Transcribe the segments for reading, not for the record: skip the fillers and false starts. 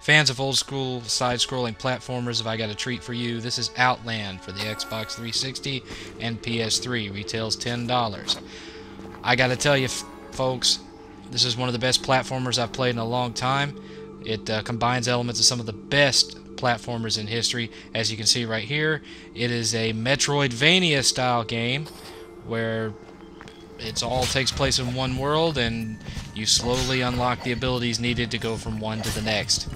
Fans of old school side-scrolling platformers, have I got a treat for you. This is Outland for the Xbox 360 and PS3. Retails $10. I gotta tell you, folks, this is one of the best platformers I've played in a long time. It combines elements of some of the best platformers in history. As you can see right here, it is a Metroidvania style game where it all takes place in one world and you slowly unlock the abilities needed to go from one to the next.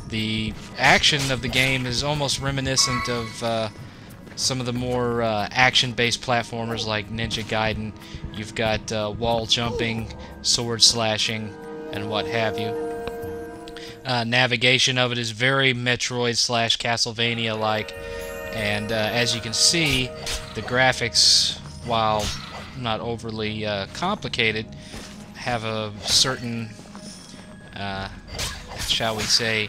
The action of the game is almost reminiscent of some of the more action-based platformers like Ninja Gaiden. You've got wall jumping, sword slashing, and what have you. Navigation of it is very Metroid/Castlevania-like, and as you can see, the graphics, while not overly complicated, have a certain, shall we say,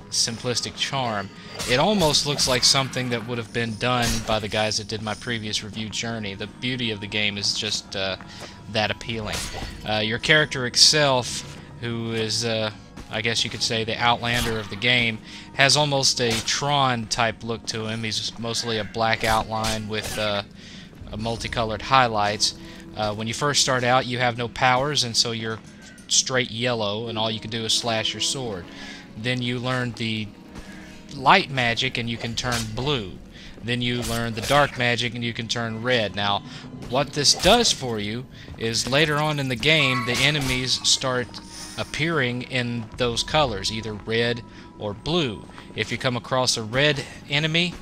simplistic charm. It almost looks like something that would have been done by the guys that did my previous review, Journey. The beauty of the game is just that appealing. Your character itself, who is, I guess you could say, the Outlander of the game, has almost a Tron-type look to him. He's mostly a black outline with multicolored highlights. When you first start out, you have no powers, and so you're straight yellow, and all you can do is slash your sword. Then you learn the light magic, and you can turn blue. Then you learn the dark magic, and you can turn red. Now, what this does for you is later on in the game, the enemies start appearing in those colors, either red or blue. If you come across a red enemy,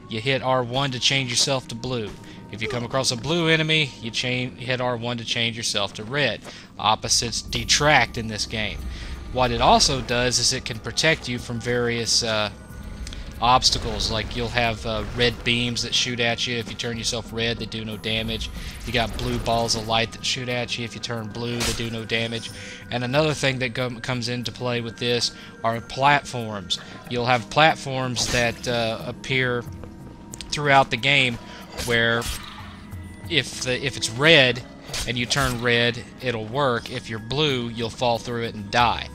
you hit R1 to change yourself to blue. If you come across a blue enemy, you hit R1 to change yourself to red. Opposites detract in this game. What it also does is it can protect you from various obstacles, like you'll have red beams that shoot at you. If you turn yourself red, they do no damage. You got blue balls of light that shoot at you. If you turn blue, they do no damage. And another thing that comes into play with this are platforms. You'll have platforms that appear throughout the game where if it's red and you turn red, it'll work. If you're blue, you'll fall through it and die.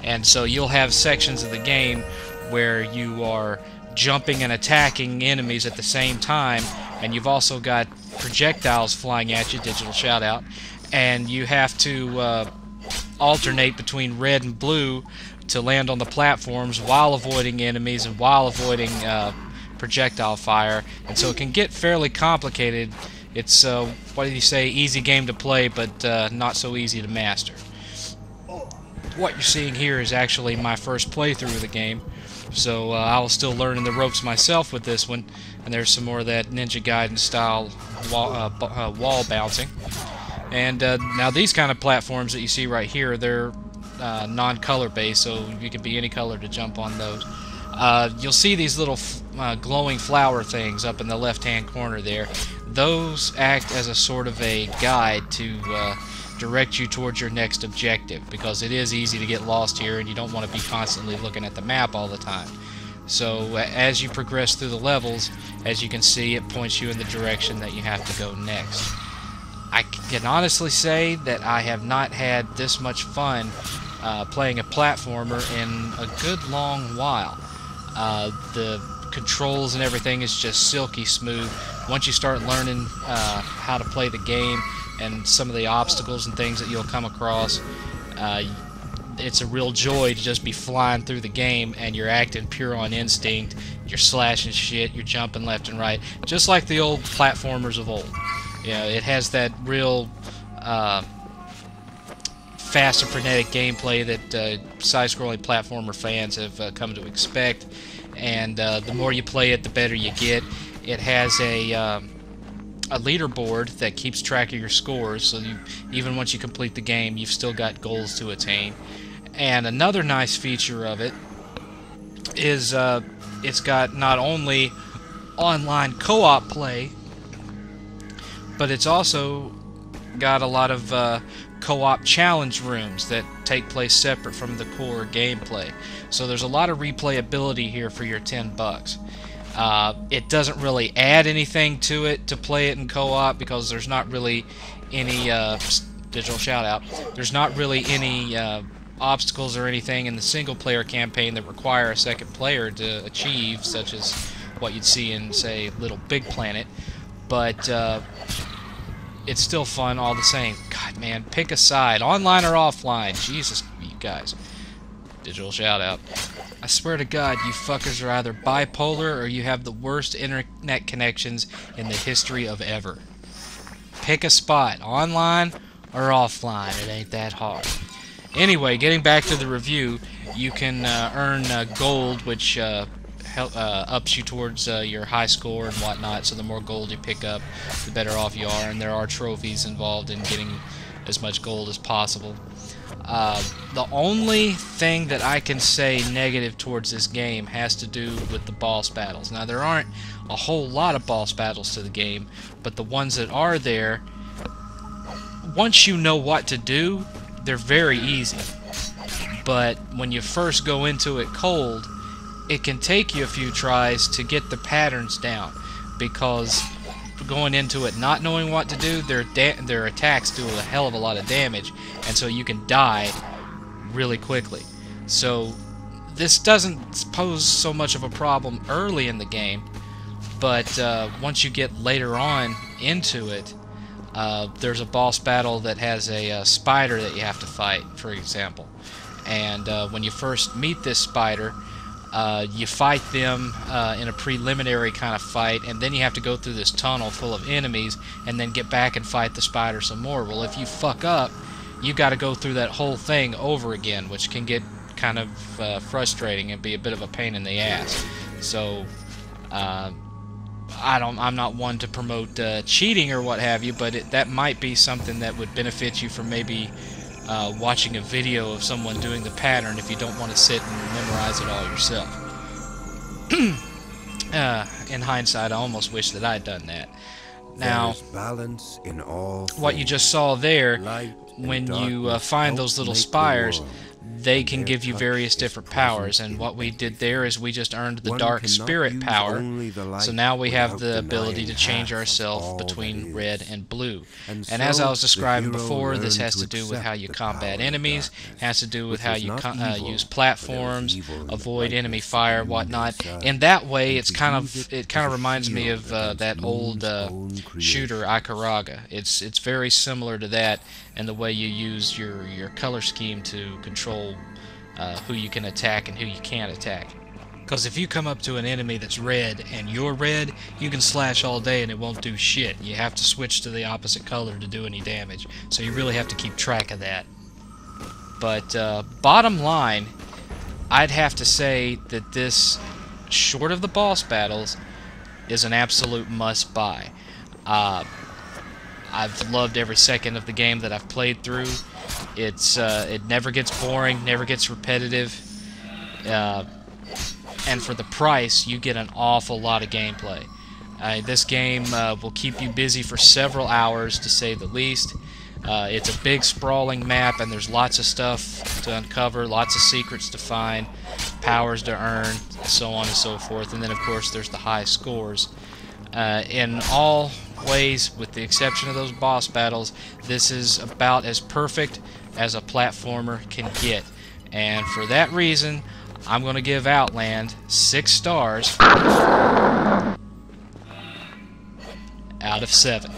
And so you'll have sections of the game where you are jumping and attacking enemies at the same time, and you've also got projectiles flying at you, digital shout out, and you have to alternate between red and blue to land on the platforms while avoiding enemies and while avoiding projectile fire. And so it can get fairly complicated. It's, what do you say, easy game to play, but not so easy to master. What you're seeing here is actually my first playthrough of the game, so I was still learning the ropes myself with this one, and there's some more of that Ninja Gaiden style wall bouncing. And now these kind of platforms that you see right here, they're non-color based, so you can be any color to jump on those. You'll see these little glowing flower things up in the left-hand corner there. Those act as a sort of a guide to direct you towards your next objective, because it is easy to get lost here and you don't want to be constantly looking at the map all the time. So as you progress through the levels, as you can see, it points you in the direction that you have to go next. I can honestly say that I have not had this much fun playing a platformer in a good long while. The controls and everything is just silky smooth. Once you start learning how to play the game and some of the obstacles and things that you'll come across, it's a real joy to just be flying through the game, and you're acting pure on instinct. You're slashing shit, you're jumping left and right, just like the old platformers of old. You know, it has that real fast and frenetic gameplay that side-scrolling platformer fans have come to expect, and the more you play it, the better you get. It has a leaderboard that keeps track of your scores, so even once you complete the game, you've still got goals to attain. And another nice feature of it is it's got not only online co-op play, but it's also got a lot of co-op challenge rooms that take place separate from the core gameplay. So there's a lot of replayability here for your $10. It doesn't really add anything to it to play it in co-op, because there's not really any digital shout out. There's not really any obstacles or anything in the single-player campaign that require a second player to achieve, such as what you'd see in, say, Little Big Planet. But it's still fun all the same. God, man, pick a side. Online or offline. Jesus, you guys. Digital shout-out. I swear to God, you fuckers are either bipolar or you have the worst internet connections in the history of ever. Pick a spot. Online or offline. It ain't that hard. Anyway, getting back to the review, you can earn gold, which ups you towards your high score and whatnot, so the more gold you pick up, the better off you are, and there are trophies involved in getting as much gold as possible. The only thing that I can say negative towards this game has to do with the boss battles. Now, there aren't a whole lot of boss battles to the game, but the ones that are there, once you know what to do, they're very easy. But when you first go into it cold, it can take you a few tries to get the patterns down, because going into it not knowing what to do, their attacks do a hell of a lot of damage, and so you can die really quickly. So this doesn't pose so much of a problem early in the game, but once you get later on into it, there's a boss battle that has a spider that you have to fight, for example. And when you first meet this spider, you fight them in a preliminary kind of fight, and then you have to go through this tunnel full of enemies and then get back and fight the spider some more. Well, if you fuck up, you got to go through that whole thing over again, which can get kind of frustrating and be a bit of a pain in the ass. So I'm not one to promote cheating or what have you, but that might be something that would benefit you from maybe watching a video of someone doing the pattern if you don't want to sit and memorize it all yourself. In hindsight, I almost wish that I'd done that. Now, balance in all what you just saw there, when you find those little spires, they can give you various different powers, and what we did there is we just earned the Dark Spirit power, so now we have the ability to change ourselves between red and blue. And as I was describing before, this has to do with how you combat enemies, has to do with how you use platforms, avoid enemy fire, whatnot. In that way, it kind of reminds me of that old shooter Icaraga. It's very similar to that, and the way you use your color scheme to control who you can attack and who you can't attack. Because if you come up to an enemy that's red and you're red, you can slash all day and it won't do shit. You have to switch to the opposite color to do any damage. So you really have to keep track of that. But bottom line, I'd have to say that this, short of the boss battles, is an absolute must-buy. I've loved every second of the game that I've played through. It never gets boring, never gets repetitive, and for the price, you get an awful lot of gameplay. This game will keep you busy for several hours, to say the least. It's a big, sprawling map, and there's lots of stuff to uncover, lots of secrets to find, powers to earn, so on and so forth. And then, of course, there's the high scores. In all ways, with the exception of those boss battles, this is about as perfect as a platformer can get. And for that reason, I'm going to give Outland 6 stars out of 7.